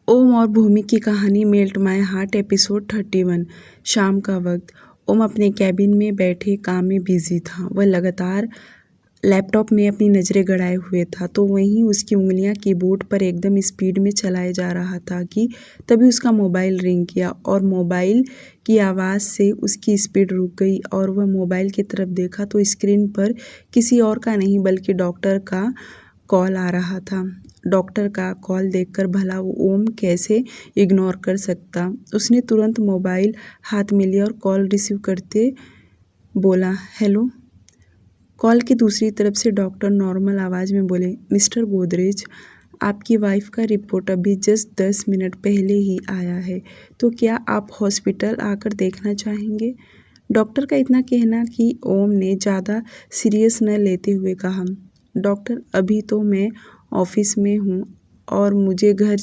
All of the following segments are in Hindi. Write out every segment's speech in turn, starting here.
ओम और भूमि की कहानी मेल्ट माय हार्ट एपिसोड 31। शाम का वक्त। ओम अपने कैबिन में बैठे काम में बिजी था। वह लगातार लैपटॉप में अपनी नज़रें गड़ाए हुए था, तो वहीं उसकी उंगलियां कीबोर्ड पर एकदम स्पीड में चलाए जा रहा था कि तभी उसका मोबाइल रिंग किया और मोबाइल की आवाज़ से उसकी स्पीड रुक गई और वह मोबाइल की तरफ देखा तो स्क्रीन पर किसी और का नहीं बल्कि डॉक्टर का कॉल आ रहा था। डॉक्टर का कॉल देखकर भला वो ओम कैसे इग्नोर कर सकता। उसने तुरंत मोबाइल हाथ में लिया और कॉल रिसीव करते बोला, हेलो। कॉल की दूसरी तरफ से डॉक्टर नॉर्मल आवाज़ में बोले, मिस्टर गोदरेज, आपकी वाइफ का रिपोर्ट अभी जस्ट 10 मिनट पहले ही आया है, तो क्या आप हॉस्पिटल आकर देखना चाहेंगे? डॉक्टर का इतना कहना कि ओम ने ज़्यादा सीरियस न लेते हुए कहा, डॉक्टर अभी तो मैं ऑफिस में हूँ और मुझे घर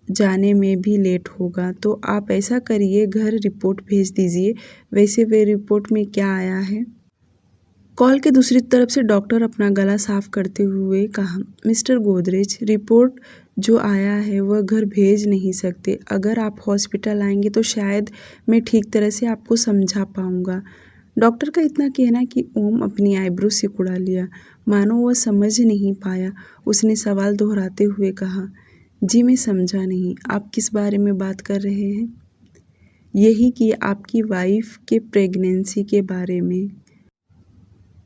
जाने में भी लेट होगा, तो आप ऐसा करिए घर रिपोर्ट भेज दीजिए। वैसे वे रिपोर्ट में क्या आया है? कॉल के दूसरी तरफ से डॉक्टर अपना गला साफ करते हुए कहा, मिस्टर गोदरेज, रिपोर्ट जो आया है वह घर भेज नहीं सकते। अगर आप हॉस्पिटल आएंगे तो शायद मैं ठीक तरह से आपको समझा पाऊंगा। डॉक्टर का इतना कहना कि ओम अपनी आईब्रो सिकुड़ा लिया, मानो वह समझ नहीं पाया। उसने सवाल दोहराते हुए कहा, जी मैं समझा नहीं, आप किस बारे में बात कर रहे हैं? यही कि आपकी वाइफ के प्रेगनेंसी के बारे में।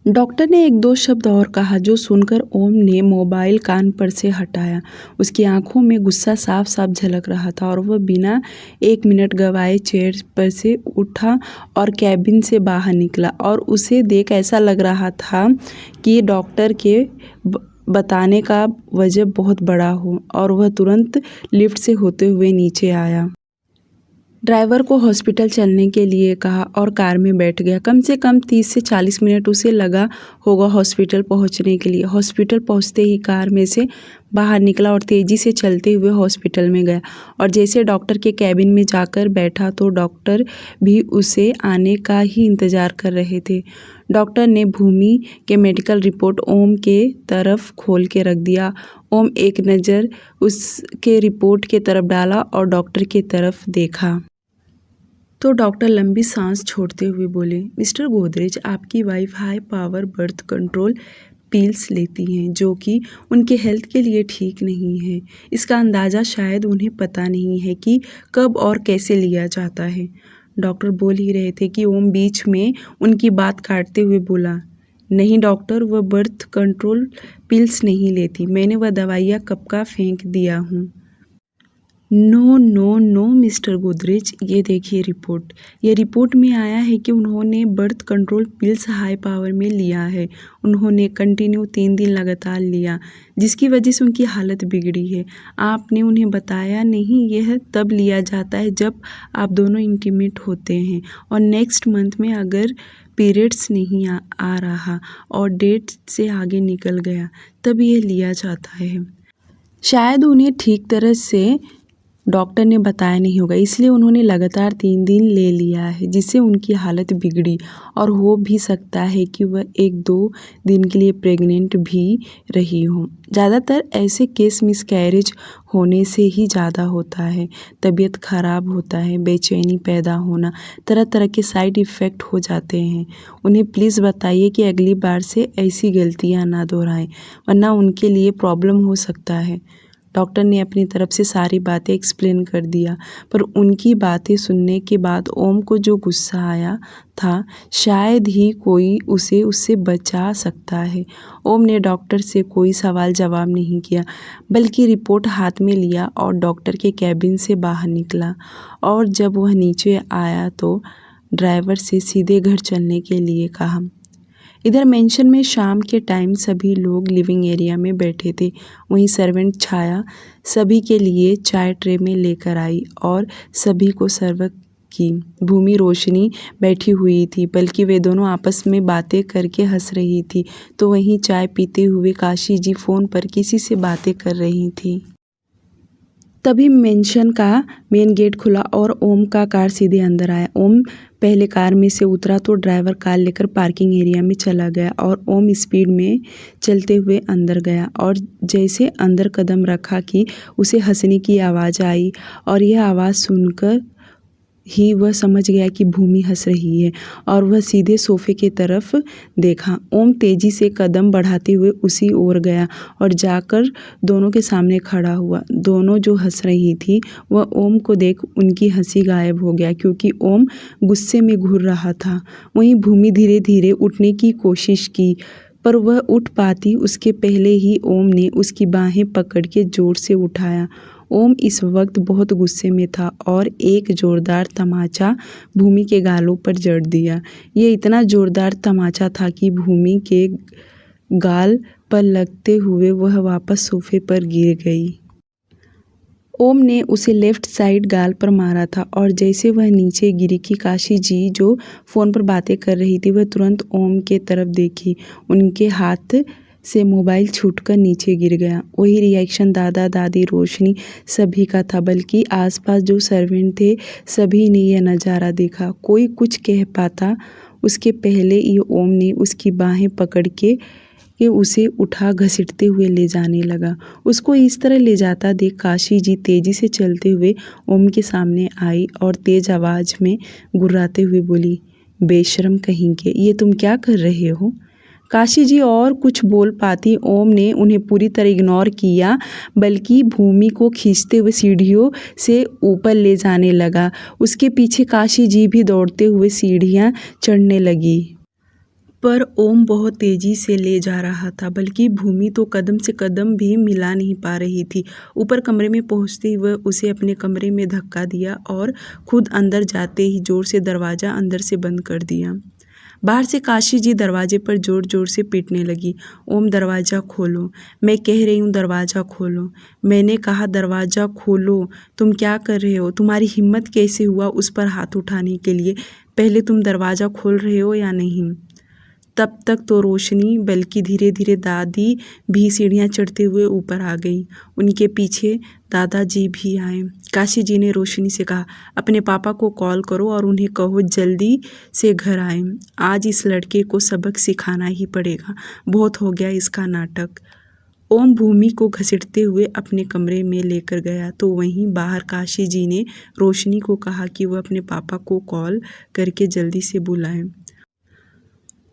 डॉक्टर ने एक दो शब्द और कहा, जो सुनकर ओम ने मोबाइल कान पर से हटाया। उसकी आंखों में गुस्सा साफ साफ झलक रहा था और वह बिना एक मिनट गवाए चेयर पर से उठा और कैबिन से बाहर निकला। और उसे देख ऐसा लग रहा था कि डॉक्टर के बताने का वजह बहुत बड़ा हो और वह तुरंत लिफ्ट से होते हुए नीचे आया। ड्राइवर को हॉस्पिटल चलने के लिए कहा और कार में बैठ गया। कम से कम 30 से 40 मिनट उसे लगा होगा हॉस्पिटल पहुंचने के लिए। हॉस्पिटल पहुंचते ही कार में से बाहर निकला और तेज़ी से चलते हुए हॉस्पिटल में गया और जैसे डॉक्टर के कैबिन में जाकर बैठा तो डॉक्टर भी उसे आने का ही इंतज़ार कर रहे थे। डॉक्टर ने भूमि के मेडिकल रिपोर्ट ओम के तरफ खोल के रख दिया। ओम एक नज़र उसके रिपोर्ट के तरफ डाला और डॉक्टर की तरफ देखा तो डॉक्टर लंबी सांस छोड़ते हुए बोले, मिस्टर गोदरेज, आपकी wife high power birth control pills लेती हैं जो कि उनके हेल्थ के लिए ठीक नहीं है। इसका अंदाज़ा शायद उन्हें पता नहीं है कि कब और कैसे लिया जाता है। डॉक्टर बोल ही रहे थे कि ओम बीच में उनकी बात काटते हुए बोला, नहीं डॉक्टर, वह बर्थ कंट्रोल पिल्स नहीं लेती। मैंने वह दवाइयाँ कब का फेंक दिया हूँ। No no no mister Godrej, ये देखिए रिपोर्ट। ये रिपोर्ट में आया है कि उन्होंने birth control pills high power में लिया है। उन्होंने कंटिन्यू 3 दिन लगातार लिया, जिसकी वजह से उनकी हालत बिगड़ी है। आपने उन्हें बताया नहीं? यह तब लिया जाता है जब आप दोनों इंटीमेट होते हैं और नेक्स्ट मंथ में अगर पीरियड्स नहीं आ रहा और डेट से आगे निकल गया तब यह लिया जाता है। शायद उन्हें ठीक तरह से डॉक्टर ने बताया नहीं होगा, इसलिए उन्होंने लगातार 3 दिन ले लिया है, जिससे उनकी हालत बिगड़ी और हो भी सकता है कि वह 1-2 दिन के लिए प्रेग्नेंट भी रही हो। ज़्यादातर ऐसे केस मिसकैरेज होने से ही ज़्यादा होता है। तबीयत खराब होता है, बेचैनी पैदा होना, तरह तरह के साइड इफ़ेक्ट हो जाते हैं। उन्हें प्लीज़ बताइए कि अगली बार से ऐसी गलतियाँ ना दोहराएं, वरना उनके लिए प्रॉब्लम हो सकता है। डॉक्टर ने अपनी तरफ से सारी बातें एक्सप्लेन कर दिया, पर उनकी बातें सुनने के बाद ओम को जो गुस्सा आया था, शायद ही कोई उसे उससे बचा सकता है। ओम ने डॉक्टर से कोई सवाल जवाब नहीं किया, बल्कि रिपोर्ट हाथ में लिया और डॉक्टर के कैबिन से बाहर निकला। और जब वह नीचे आया तो ड्राइवर से सीधे घर चलने के लिए कहा। इधर मेंशन में शाम के टाइम सभी लोग लिविंग एरिया में बैठे थे। वहीं सर्वेंट छाया सभी के लिए चाय ट्रे में लेकर आई और सभी को सर्व की। भूमि रोशनी बैठी हुई थी, बल्कि वे दोनों आपस में बातें करके हंस रही थी, तो वहीं चाय पीते हुए काशी जी फ़ोन पर किसी से बातें कर रही थी। तभी मेंशन का मेन गेट खुला और ओम का कार सीधे अंदर आया। ओम पहले कार में से उतरा तो ड्राइवर कार लेकर पार्किंग एरिया में चला गया और ओम स्पीड में चलते हुए अंदर गया और जैसे अंदर कदम रखा कि उसे हंसने की आवाज़ आई और यह आवाज़ सुनकर ही वह समझ गया कि भूमि हंस रही है और वह सीधे सोफे की तरफ देखा। ओम तेजी से कदम बढ़ाते हुए उसी ओर गया और जाकर दोनों के सामने खड़ा हुआ। दोनों जो हंस रही थी वह ओम को देख उनकी हंसी गायब हो गया क्योंकि ओम गुस्से में घूर रहा था। वहीं भूमि धीरे धीरे उठने की कोशिश की पर वह उठ पाती उसके पहले ही ओम ने उसकी बाहें पकड़ के जोर से उठाया। ओम इस वक्त बहुत गुस्से में था और एक ज़ोरदार तमाचा भूमि के गालों पर जड़ दिया। ये इतना ज़ोरदार तमाचा था कि भूमि के गाल पर लगते हुए वह वापस सोफे पर गिर गई। ओम ने उसे लेफ्ट साइड गाल पर मारा था और जैसे वह नीचे गिरी कि काशी जी जो फ़ोन पर बातें कर रही थी वह तुरंत ओम के तरफ देखी। उनके हाथ से मोबाइल छूटकर नीचे गिर गया। वही रिएक्शन दादा दादी रोशनी सभी का था, बल्कि आसपास जो सर्वेंट थे सभी ने यह नज़ारा देखा। कोई कुछ कह पाता उसके पहले ही ओम ने उसकी बाहें पकड़ के उसे उठा घसीटते हुए ले जाने लगा। उसको इस तरह ले जाता देख काशी जी तेजी से चलते हुए ओम के सामने आई और तेज आवाज़ में गुर्राते हुए बोली, बेशर्म कहीं के, ये तुम क्या कर रहे हो? काशी जी और कुछ बोल पाती ओम ने उन्हें पूरी तरह इग्नोर किया, बल्कि भूमि को खींचते हुए सीढ़ियों से ऊपर ले जाने लगा। उसके पीछे काशी जी भी दौड़ते हुए सीढ़ियां चढ़ने लगी। पर ओम बहुत तेजी से ले जा रहा था, बल्कि भूमि तो कदम से कदम भी मिला नहीं पा रही थी। ऊपर कमरे में पहुंचते ही वह उसे अपने कमरे में धक्का दिया और खुद अंदर जाते ही जोर से दरवाज़ा अंदर से बंद कर दिया। बाहर से काशी जी दरवाजे पर जोर जोर से पीटने लगी। ओम दरवाज़ा खोलो, मैं कह रही हूँ दरवाज़ा खोलो, मैंने कहा दरवाज़ा खोलो, तुम क्या कर रहे हो? तुम्हारी हिम्मत कैसे हुआ उस पर हाथ उठाने के लिए? पहले तुम दरवाज़ा खोल रहे हो या नहीं? तब तक तो रोशनी बल्कि धीरे धीरे दादी भी सीढ़ियाँ चढ़ते हुए ऊपर आ गई। उनके पीछे दादाजी भी आए। काशी जी ने रोशनी से कहा, अपने पापा को कॉल करो और उन्हें कहो जल्दी से घर आए। आज इस लड़के को सबक सिखाना ही पड़ेगा, बहुत हो गया इसका नाटक। ओम भूमि को घसीटते हुए अपने कमरे में लेकर गया तो वहीं बाहर काशी जी ने रोशनी को कहा कि वह अपने पापा को कॉल करके जल्दी से बुलाएं।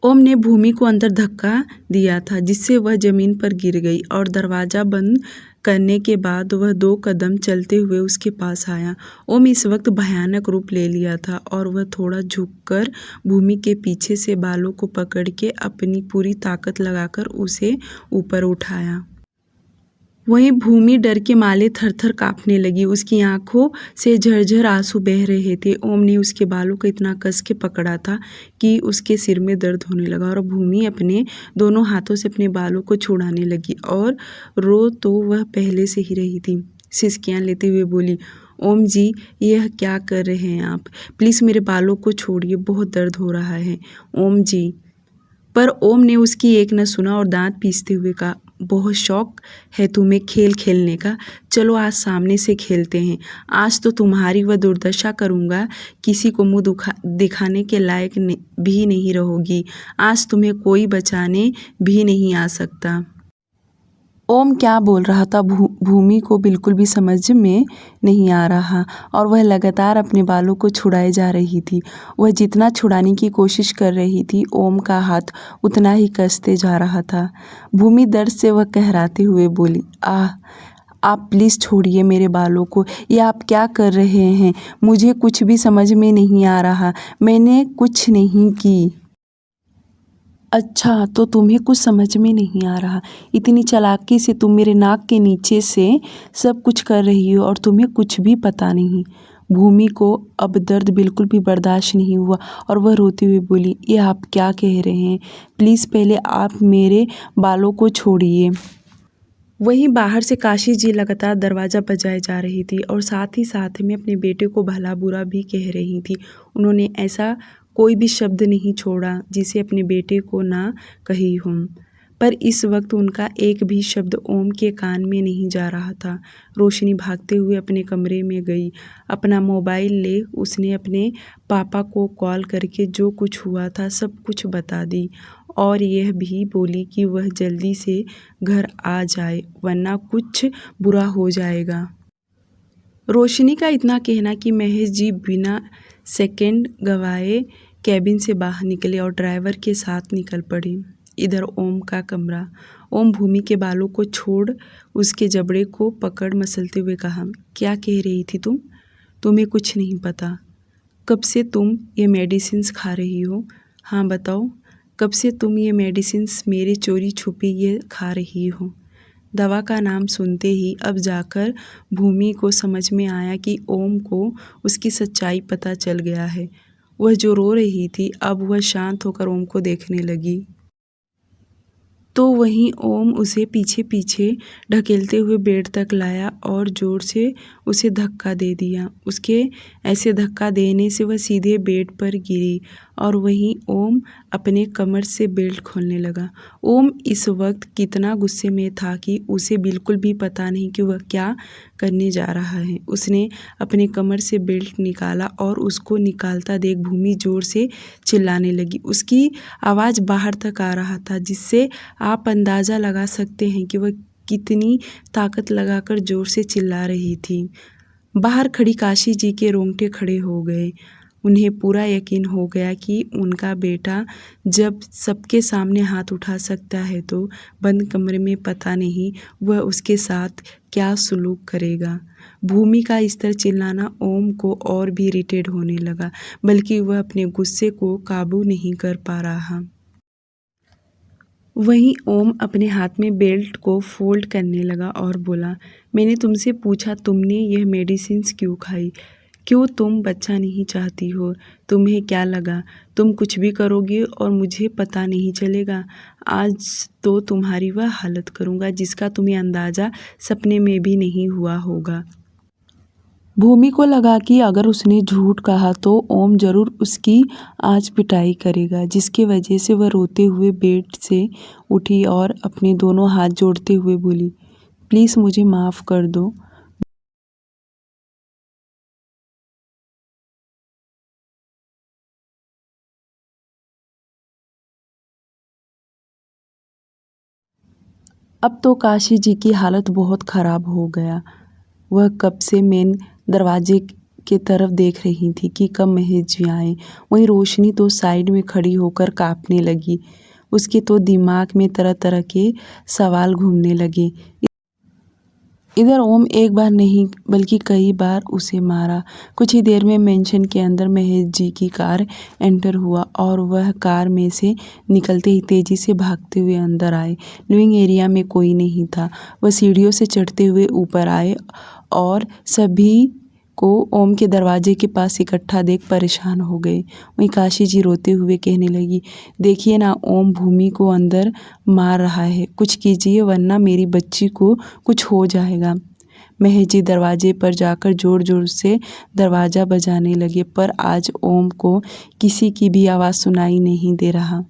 ओम ने भूमि को अंदर धक्का दिया था जिससे वह ज़मीन पर गिर गई और दरवाज़ा बंद करने के बाद वह 2 कदम चलते हुए उसके पास आया। ओम इस वक्त भयानक रूप ले लिया था और वह थोड़ा झुककर भूमि के पीछे से बालों को पकड़ के अपनी पूरी ताकत लगाकर उसे ऊपर उठाया। वहीं भूमि डर के मारे थर-थर काँपने लगी। उसकी आँखों से झरझर आंसू बह रहे थे। ओम ने उसके बालों को इतना कस के पकड़ा था कि उसके सिर में दर्द होने लगा और भूमि अपने दोनों हाथों से अपने बालों को छुड़ाने लगी और रो तो वह पहले से ही रही थी। सिसकियाँ लेते हुए बोली, ओम जी, यह क्या कर रहे हैं आप? प्लीज़ मेरे बालों को छोड़िए, बहुत दर्द हो रहा है। ओम जी। पर ओम ने उसकी एक न सुना और दांत पीसते हुए कहा, बहुत शौक है तुम्हें खेल खेलने का, चलो आज सामने से खेलते हैं। आज तो तुम्हारी वह दुर्दशा करूँगा, किसी को मुँह दिखाने के लायक भी नहीं रहोगी। आज तुम्हें कोई बचाने भी नहीं आ सकता। ओम क्या बोल रहा था भूमि को बिल्कुल भी समझ में नहीं आ रहा और वह लगातार अपने बालों को छुड़ाए जा रही थी। वह जितना छुड़ाने की कोशिश कर रही थी ओम का हाथ उतना ही कसते जा रहा था। भूमि दर्द से वह कहराते हुए बोली, आह, आप प्लीज़ छोड़िए मेरे बालों को, ये आप क्या कर रहे हैं? मुझे कुछ भी समझ में नहीं आ रहा, मैंने कुछ नहीं की। अच्छा, तो तुम्हें कुछ समझ में नहीं आ रहा। इतनी चालाकी से तुम मेरे नाक के नीचे से सब कुछ कर रही हो और तुम्हें कुछ भी पता नहीं। भूमि को अब दर्द बिल्कुल भी बर्दाश्त नहीं हुआ और वह रोते हुए बोली, ये आप क्या कह रहे हैं? प्लीज़ पहले आप मेरे बालों को छोड़िए। वहीं बाहर से काशी जी लगातार दरवाज़ा बजाए जा रही थी और साथ ही साथ में अपने बेटे को भला बुरा भी कह रही थी। उन्होंने ऐसा कोई भी शब्द नहीं छोड़ा जिसे अपने बेटे को ना कही हो। पर इस वक्त उनका एक भी शब्द ओम के कान में नहीं जा रहा था। रोशनी भागते हुए अपने कमरे में गई। अपना मोबाइल ले उसने अपने पापा को कॉल करके जो कुछ हुआ था सब कुछ बता दी और यह भी बोली कि वह जल्दी से घर आ जाए वरना कुछ बुरा हो जाएगा। रोशनी का इतना कहना कि महेश जी बिना सेकंड गवाए कैबिन से बाहर निकले और ड्राइवर के साथ निकल पड़े। इधर ओम का कमरा। ओम भूमि के बालों को छोड़ उसके जबड़े को पकड़ मसलते हुए कहा, क्या कह रही थी तुम? तुम्हें कुछ नहीं पता। कब से तुम ये मेडिसिन्स खा रही हो? हाँ बताओ, कब से तुम ये मेडिसिन्स मेरे चोरी छुपी ये खा रही हो? दवा का नाम सुनते ही अब जाकर भूमि को समझ में आया कि ओम को उसकी सच्चाई पता चल गया है। वह जो रो रही थी अब वह शांत होकर ओम को देखने लगी। तो वहीं ओम उसे पीछे पीछे ढकेलते हुए बेड तक लाया और ज़ोर से उसे धक्का दे दिया। उसके ऐसे धक्का देने से वह सीधे बेड पर गिरी और वहीं ओम अपने कमर से बेल्ट खोलने लगा। ओम इस वक्त कितना गुस्से में था कि उसे बिल्कुल भी पता नहीं कि वह क्या करने जा रहा है। उसने अपने कमर से बेल्ट निकाला और उसको निकालता देख भूमि ज़ोर से चिल्लाने लगी। उसकी आवाज़ बाहर तक आ रहा था जिससे आप अंदाज़ा लगा सकते हैं कि वह कितनी ताकत लगाकर ज़ोर से चिल्ला रही थी। बाहर खड़ी काशी जी के रोंगटे खड़े हो गए। उन्हें पूरा यकीन हो गया कि उनका बेटा जब सबके सामने हाथ उठा सकता है तो बंद कमरे में पता नहीं वह उसके साथ क्या सलूक करेगा। भूमि का इस तरह चिल्लाना ओम को और भी इरिटेट होने लगा, बल्कि वह अपने गुस्से को काबू नहीं कर पा रहा। वहीं ओम अपने हाथ में बेल्ट को फोल्ड करने लगा और बोला, मैंने तुमसे पूछा तुमने यह मेडिसिन्स क्यों खाई? क्यों तुम बच्चा नहीं चाहती हो? तुम्हें क्या लगा तुम कुछ भी करोगे और मुझे पता नहीं चलेगा? आज तो तुम्हारी वह हालत करूँगा जिसका तुम्हें अंदाज़ा सपने में भी नहीं हुआ होगा। भूमि को लगा कि अगर उसने झूठ कहा तो ओम ज़रूर उसकी आज पिटाई करेगा, जिसकी वजह से वह रोते हुए बेड से उठी और अपने दोनों हाथ जोड़ते हुए बोली, प्लीज़ मुझे माफ़ कर दो। अब तो काशी जी की हालत बहुत ख़राब हो गया। वह कब से मेन दरवाजे के तरफ देख रही थी कि कब महेश जी आए। वहीं रोशनी तो साइड में खड़ी होकर काँपने लगी। उसके तो दिमाग में तरह तरह के सवाल घूमने लगे। इधर ओम एक बार नहीं बल्कि कई बार उसे मारा। कुछ ही देर में मेंशन के अंदर महेश जी की कार एंटर हुआ और वह कार में से निकलते ही तेज़ी से भागते हुए अंदर आए। लिविंग एरिया में कोई नहीं था। वह सीढ़ियों से चढ़ते हुए ऊपर आए और सभी को ओम के दरवाजे के पास इकट्ठा देख परेशान हो गए। वहीं काशी जी रोते हुए कहने लगी, देखिए ना ओम भूमि को अंदर मार रहा है, कुछ कीजिए वरना मेरी बच्ची को कुछ हो जाएगा। महेश जी दरवाजे पर जाकर ज़ोर ज़ोर से दरवाज़ा बजाने लगे, पर आज ओम को किसी की भी आवाज़ सुनाई नहीं दे रहा।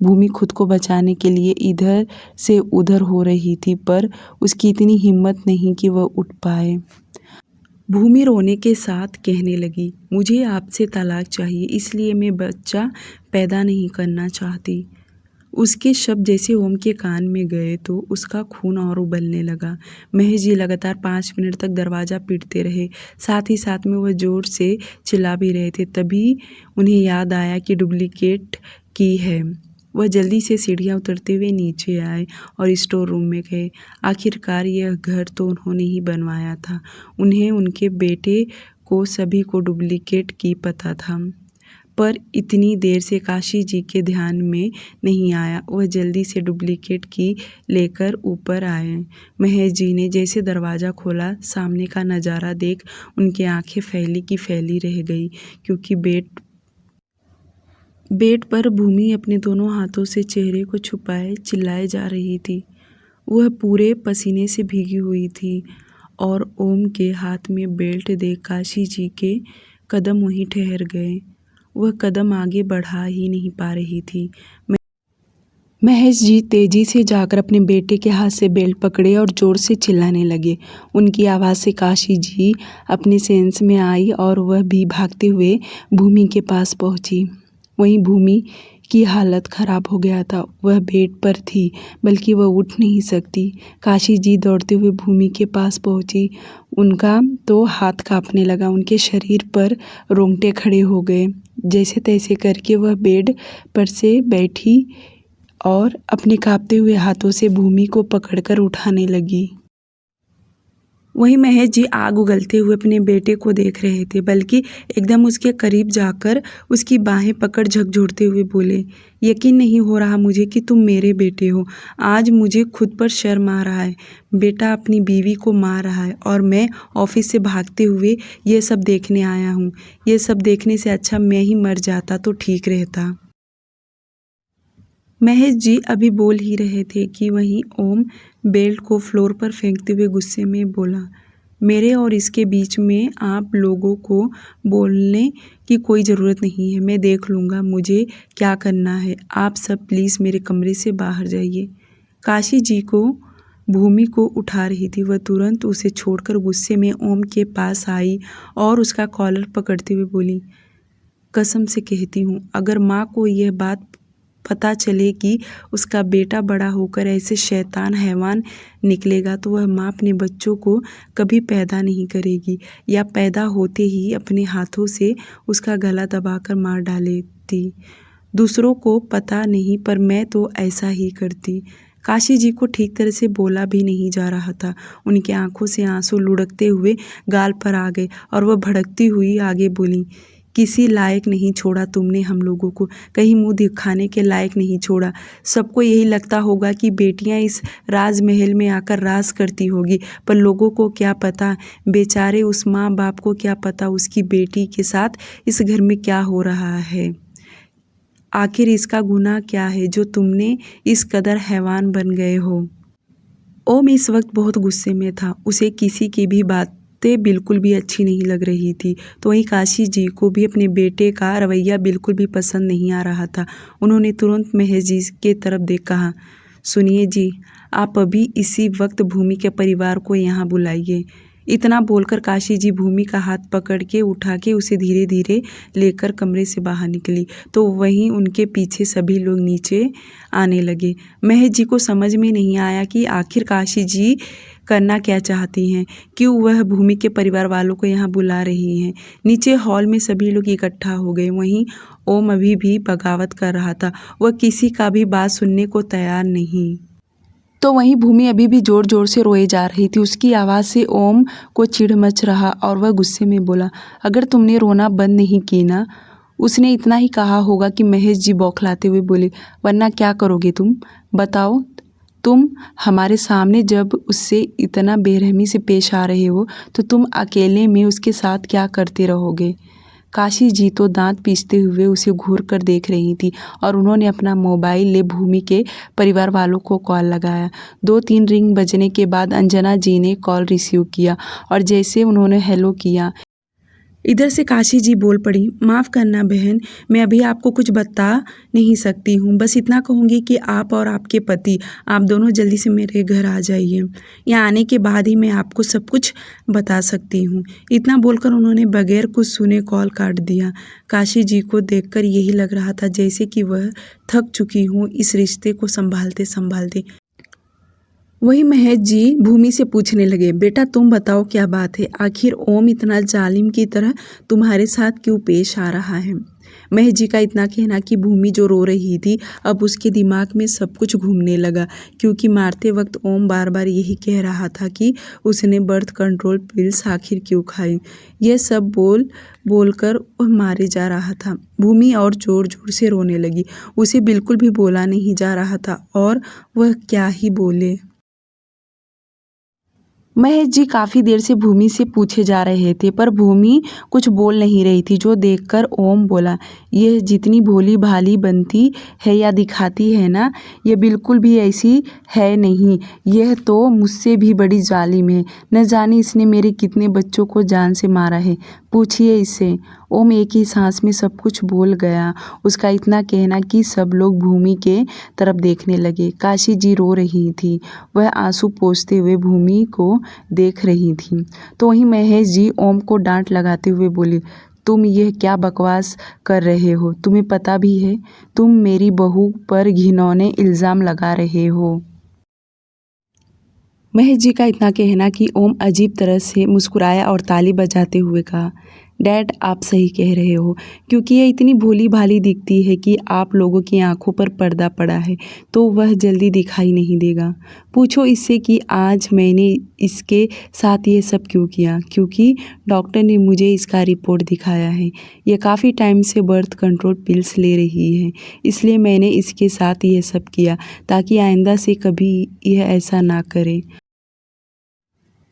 भूमि खुद को बचाने के लिए इधर से उधर हो रही थी, पर उसकी इतनी हिम्मत नहीं कि वह उठ पाए। भूमि रोने के साथ कहने लगी, मुझे आपसे तलाक चाहिए, इसलिए मैं बच्चा पैदा नहीं करना चाहती। उसके शब्द जैसे ओम के कान में गए तो उसका खून और उबलने लगा। महेश जी लगातार 5 मिनट तक दरवाज़ा पीटते रहे, साथ ही साथ में वह ज़ोर से चिल्ला भी रहे थे। तभी उन्हें याद आया कि डुप्लीकेट की है। वह जल्दी से सीढ़ियाँ उतरते हुए नीचे आए और स्टोर रूम में गए। आखिरकार यह घर तो उन्होंने ही बनवाया था। उन्हें उनके बेटे को सभी को डुप्लीकेट की पता था, पर इतनी देर से काशी जी के ध्यान में नहीं आया। वह जल्दी से डुप्लीकेट की लेकर ऊपर आए। महेश जी ने जैसे दरवाज़ा खोला, सामने का नज़ारा देख उनकी आंखें फैली की फैली रह गई, क्योंकि बेड पर भूमि अपने दोनों हाथों से चेहरे को छुपाए चिल्लाए जा रही थी। वह पूरे पसीने से भीगी हुई थी और ओम के हाथ में बेल्ट देख काशी जी के कदम वहीं ठहर गए। वह कदम आगे बढ़ा ही नहीं पा रही थी। महेश जी दरवाजे महेश जी तेजी से जाकर अपने बेटे के हाथ से बेल्ट पकड़े और जोर से चिल्लाने लगे। उनकी आवाज़ से काशी जी अपने सेंस में आई और वह भी भागते हुए भूमि के पास पहुंची। वहीं भूमि की हालत ख़राब हो गया था। वह बेड पर थी, बल्कि वह उठ नहीं सकती। काशी जी दौड़ते हुए भूमि के पास पहुंची। उनका तो हाथ कांपने लगा, उनके शरीर पर रोंगटे खड़े हो गए। जैसे तैसे करके वह बेड पर से बैठी और अपने कांपते हुए हाथों से भूमि को पकड़कर उठाने लगी। वहीं महेश जी आग उगलते हुए अपने बेटे को देख रहे थे, बल्कि एकदम उसके करीब जाकर उसकी बाहें पकड़ झकझोरते हुए बोले, यकीन नहीं हो रहा मुझे कि तुम मेरे बेटे हो। आज मुझे खुद पर शर्म आ रहा है। बेटा अपनी बीवी को मार रहा है और मैं ऑफिस से भागते हुए ये सब देखने आया हूँ। ये सब देखने से अच्छा मैं ही मर जाता तो ठीक रहता। महेश जी अभी बोल ही रहे थे कि वहीं ओम बेल्ट को फ्लोर पर फेंकते हुए गुस्से में बोला, मेरे और इसके बीच में आप लोगों को बोलने की कोई ज़रूरत नहीं है। मैं देख लूँगा मुझे क्या करना है। आप सब प्लीज़ मेरे कमरे से बाहर जाइए। काशी जी को भूमि को उठा रही थी। वह तुरंत उसे छोड़कर गुस्से में ओम के पास आई और उसका कॉलर पकड़ते हुए बोली, कसम से कहती हूँ अगर माँ को यह बात पता चले कि उसका बेटा बड़ा होकर ऐसे शैतान हैवान निकलेगा तो वह माँ अपने बच्चों को कभी पैदा नहीं करेगी, या पैदा होते ही अपने हाथों से उसका गला दबाकर मार डालेती। दूसरों को पता नहीं पर मैं तो ऐसा ही करती। काशी जी को ठीक तरह से बोला भी नहीं जा रहा था। उनकी आंखों से आंसू लुढ़कते हुए गाल पर आ गए और वह भड़कती हुई आगे बोली, किसी लायक नहीं छोड़ा तुमने हम लोगों को, कहीं मुंह दिखाने के लायक नहीं छोड़ा। सबको यही लगता होगा कि बेटियां इस राजमहल में आकर राज करती होगी, पर लोगों को क्या पता, बेचारे उस माँ बाप को क्या पता उसकी बेटी के साथ इस घर में क्या हो रहा है। आखिर इसका गुनाह क्या है जो तुमने इस कदर हैवान बन गए हो। ओम इस वक्त बहुत गुस्से में था। उसे किसी की भी बातें बिल्कुल भी अच्छी नहीं लग रही थी। तो वहीं काशी जी को भी अपने बेटे का रवैया बिल्कुल भी पसंद नहीं आ रहा था। उन्होंने तुरंत महेश जी के तरफ देख कहा, सुनिए जी, आप अभी इसी वक्त भूमि के परिवार को यहाँ बुलाइए। इतना बोलकर काशी जी भूमि का हाथ पकड़ के उठा के उसे धीरे धीरे लेकर कमरे से बाहर निकली। तो वहीं उनके पीछे सभी लोग नीचे आने लगे। महेश जी को समझ में नहीं आया कि आखिर काशी जी करना क्या चाहती हैं, क्यों वह भूमि के परिवार वालों को यहाँ बुला रही हैं। नीचे हॉल में सभी लोग इकट्ठा हो गए। वहीं ओम अभी भी बगावत कर रहा था। वह किसी का भी बात सुनने को तैयार नहीं। तो वहीं भूमि अभी भी जोर जोर से रोए जा रही थी। उसकी आवाज़ से ओम को चिढ़ मच रहा और वह गुस्से में बोला, अगर तुमने रोना बंद नहीं की ना। उसने इतना ही कहा होगा कि महेश जी बौखलाते हुए बोले, वरना क्या करोगे तुम बताओ। तुम हमारे सामने जब उससे इतना बेरहमी से पेश आ रहे हो तो तुम अकेले में उसके साथ क्या करते रहोगे। काशी जी तो दांत पीसते हुए उसे घूर कर देख रही थी और उन्होंने अपना मोबाइल ले भूमि के परिवार वालों को कॉल लगाया। 2-3 रिंग बजने के बाद अंजना जी ने कॉल रिसीव किया और जैसे उन्होंने हेलो किया, इधर से काशी जी बोल पड़ी, माफ़ करना बहन, मैं अभी आपको कुछ बता नहीं सकती हूँ। बस इतना कहूँगी कि आप और आपके पति, आप दोनों जल्दी से मेरे घर आ जाइए। यहाँ आने के बाद ही मैं आपको सब कुछ बता सकती हूँ। इतना बोलकर उन्होंने बगैर कुछ सुने कॉल काट दिया। काशी जी को देखकर यही लग रहा था जैसे कि वह थक चुकी हूँ इस रिश्ते को संभालते संभालते। वही महेश जी भूमि से पूछने लगे, बेटा तुम बताओ क्या बात है, आखिर ओम इतना जालिम की तरह तुम्हारे साथ क्यों पेश आ रहा है। महेश जी का इतना कहना कि भूमि जो रो रही थी अब उसके दिमाग में सब कुछ घूमने लगा, क्योंकि मारते वक्त ओम बार बार यही कह रहा था कि उसने बर्थ कंट्रोल पिल्स आखिर क्यों खाई। यह सब बोलकर वह मारे जा रहा था। भूमि और जोर जोर से रोने लगी। उसे बिल्कुल भी बोला नहीं जा रहा था और वह क्या ही बोले। महेश जी काफ़ी देर से भूमि से पूछे जा रहे थे, पर भूमि कुछ बोल नहीं रही थी, जो देखकर ओम बोला, यह जितनी भोली भाली बनती है या दिखाती है ना, यह बिल्कुल भी ऐसी है नहीं। यह तो मुझसे भी बड़ी जालिम है। न जाने इसने मेरे कितने बच्चों को जान से मारा है। पूछिए इससे। ओम एक ही सांस में सब कुछ बोल गया। उसका इतना कहना कि सब लोग भूमि के तरफ देखने लगे। काशी जी रो रही थी। वह आंसू पोंछते हुए भूमि को देख रही थी। तो वहीं महेश जी ओम को डांट लगाते हुए बोले, तुम यह क्या बकवास कर रहे हो? तुम्हें पता भी है तुम मेरी बहू पर घिनौने इल्ज़ाम लगा रहे हो। महेश जी का इतना कहना कि ओम अजीब तरह से मुस्कुराया और ताली बजाते हुए कहा, डैड आप सही कह रहे हो, क्योंकि यह इतनी भोली भाली दिखती है कि आप लोगों की आंखों पर पर्दा पड़ा है तो वह जल्दी दिखाई नहीं देगा। पूछो इससे कि आज मैंने इसके साथ ये सब क्यों किया, क्योंकि डॉक्टर ने मुझे इसका रिपोर्ट दिखाया है। यह काफ़ी टाइम से बर्थ कंट्रोल पिल्स ले रही है, इसलिए मैंने इसके साथ ये सब किया ताकि आइंदा से कभी यह ऐसा ना करे।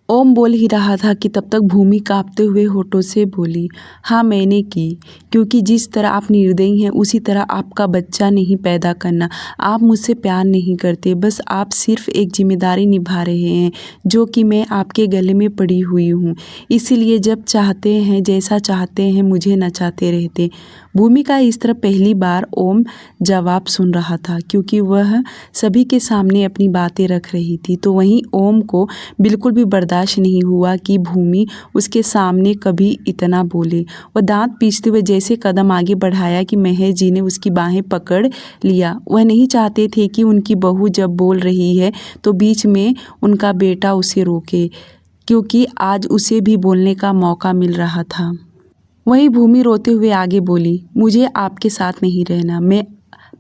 ओम बोल ही रहा था कि तब तक भूमि कांपते हुए होठों से बोली, हाँ मैंने की, क्योंकि जिस तरह आप निर्दयी हैं उसी तरह आपका बच्चा नहीं पैदा करना। आप मुझसे प्यार नहीं करते, बस आप सिर्फ एक जिम्मेदारी निभा रहे हैं जो कि मैं आपके गले में पड़ी हुई हूँ। इसीलिए जब चाहते हैं जैसा चाहते हैं मुझे नचाते रहते। भूमि का इस तरह पहली बार ओम जवाब सुन रहा था, क्योंकि वह सभी के सामने अपनी बातें रख रही थी। तो वहीं ओम को बिल्कुल भी बर्दाश्त नहीं हुआ कि भूमि उसके सामने कभी इतना बोले। वह दांत पीसते हुए जैसे कदम आगे बढ़ाया कि महेश जी ने उसकी बाहें पकड़ लिया। वह नहीं चाहते थे कि उनकी बहू जब बोल रही है तो बीच में उनका बेटा उसे रोके, क्योंकि आज उसे भी बोलने का मौका मिल रहा था। वहीं भूमि रोते हुए आगे बोली, मुझे आपके साथ नहीं रहना। मैं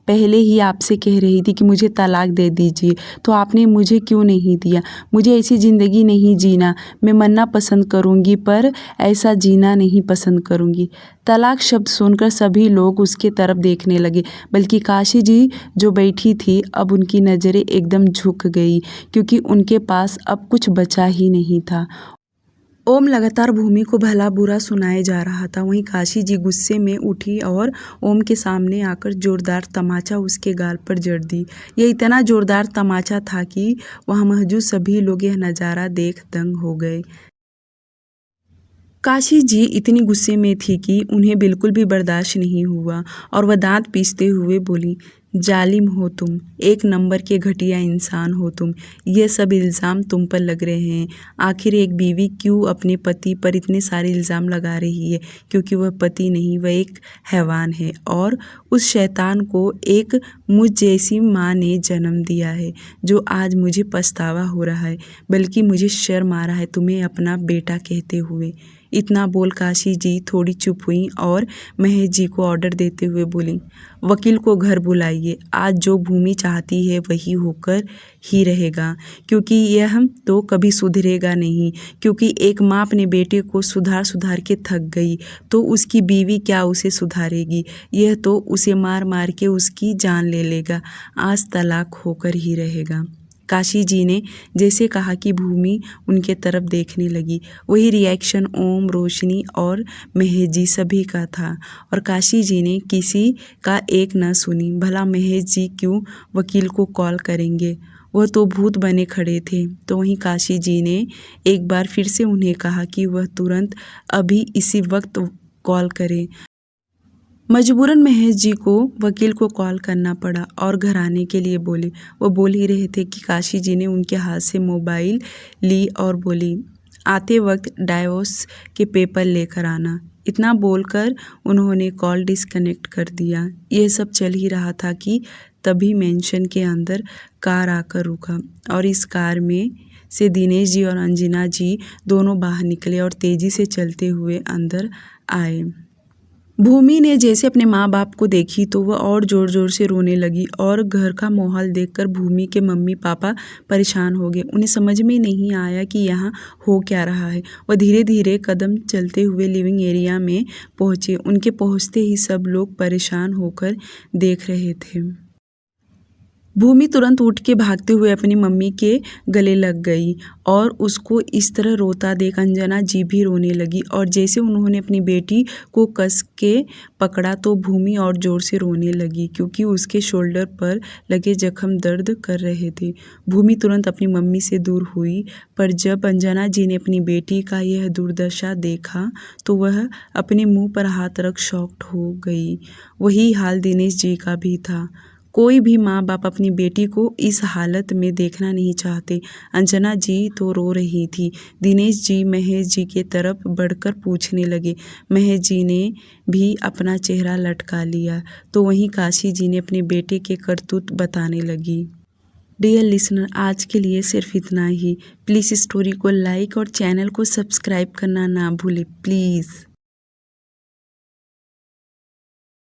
पहले ही आपसे कह रही थी कि मुझे तलाक दे दीजिए, तो आपने मुझे क्यों नहीं दिया? मुझे ऐसी ज़िंदगी नहीं जीना। मैं मरना पसंद करूंगी पर ऐसा जीना नहीं पसंद करूंगी। तलाक शब्द सुनकर सभी लोग उसके तरफ देखने लगे, बल्कि काशी जी जो बैठी थी अब उनकी नज़रें एकदम झुक गई, क्योंकि उनके पास अब कुछ बचा ही नहीं था। ओम लगातार भूमि को भला बुरा सुनाए जा रहा था। वहीं काशी जी गुस्से में उठी और ओम के सामने आकर जोरदार तमाचा उसके गाल पर जड़ दी। यह इतना जोरदार तमाचा था कि वहां मौजूद सभी लोग यह नज़ारा देख दंग हो गए। काशी जी इतनी गुस्से में थी कि उन्हें बिल्कुल भी बर्दाश्त नहीं हुआ और वह दांत पीसते हुए बोली, जालिम हो तुम, एक नंबर के घटिया इंसान हो तुम। ये सब इल्ज़ाम तुम पर लग रहे हैं। आखिर एक बीवी क्यों अपने पति पर इतने सारे इल्ज़ाम लगा रही है? क्योंकि वह पति नहीं, वह एक हैवान है और उस शैतान को एक मुझ जैसी माँ ने जन्म दिया है, जो आज मुझे पछतावा हो रहा है, बल्कि मुझे शर्म आ रहा है तुम्हें अपना बेटा कहते हुए। इतना बोल काशी जी थोड़ी चुप हुई और महेश जी को ऑर्डर देते हुए बोली, वकील को घर बुलाइए। आज जो भूमि चाहती है वही होकर ही रहेगा, क्योंकि यह तो कभी सुधरेगा नहीं। क्योंकि एक माँ अपने बेटे को सुधार सुधार के थक गई, तो उसकी बीवी क्या उसे सुधारेगी? यह तो उसे मार मार के उसकी जान ले लेगा। आज तलाक होकर ही रहेगा। काशी जी ने जैसे कहा कि भूमि उनके तरफ देखने लगी, वही रिएक्शन ओम, रोशनी और महेश जी सभी का था। और काशी जी ने किसी का एक न सुनी। भला महेश जी क्यों वकील को कॉल करेंगे? वह तो भूत बने खड़े थे। तो वहीं काशी जी ने एक बार फिर से उन्हें कहा कि वह तुरंत अभी इसी वक्त कॉल करें। मजबूरन महेश जी को वकील को कॉल करना पड़ा और घर आने के लिए बोले। वो बोल ही रहे थे कि काशी जी ने उनके हाथ से मोबाइल ली और बोली, आते वक्त डाइवोर्स के पेपर लेकर आना। इतना बोलकर उन्होंने कॉल डिस्कनेक्ट कर दिया। यह सब चल ही रहा था कि तभी मेंशन के अंदर कार आकर रुका और इस कार में से दिनेश जी और अंजना जी दोनों बाहर निकले और तेज़ी से चलते हुए अंदर आए। भूमि ने जैसे अपने माँ बाप को देखी तो वह और ज़ोर ज़ोर से रोने लगी और घर का माहौल देखकर भूमि के मम्मी पापा परेशान हो गए। उन्हें समझ में नहीं आया कि यहाँ हो क्या रहा है। वह धीरे धीरे कदम चलते हुए लिविंग एरिया में पहुँचे। उनके पहुँचते ही सब लोग परेशान होकर देख रहे थे। भूमि तुरंत उठ के भागते हुए अपनी मम्मी के गले लग गई और उसको इस तरह रोता देख अंजना जी भी रोने लगी और जैसे उन्होंने अपनी बेटी को कस के पकड़ा तो भूमि और ज़ोर से रोने लगी क्योंकि उसके शोल्डर पर लगे जख्म दर्द कर रहे थे। भूमि तुरंत अपनी मम्मी से दूर हुई, पर जब अंजना जी ने अपनी बेटी का यह दुर्दशा देखा तो वह अपने मुंह पर हाथ रख शॉक्ड हो गई। वही हाल दिनेश जी का भी था। कोई भी माँ बाप अपनी बेटी को इस हालत में देखना नहीं चाहते। अंजना जी तो रो रही थी। दिनेश जी महेश जी के तरफ बढ़कर पूछने लगे। महेश जी ने भी अपना चेहरा लटका लिया तो वहीं काशी जी ने अपने बेटे के करतूत बताने लगी। डियर लिसनर, आज के लिए सिर्फ इतना ही। प्लीज़ स्टोरी को लाइक और चैनल को सब्सक्राइब करना ना भूलें प्लीज़।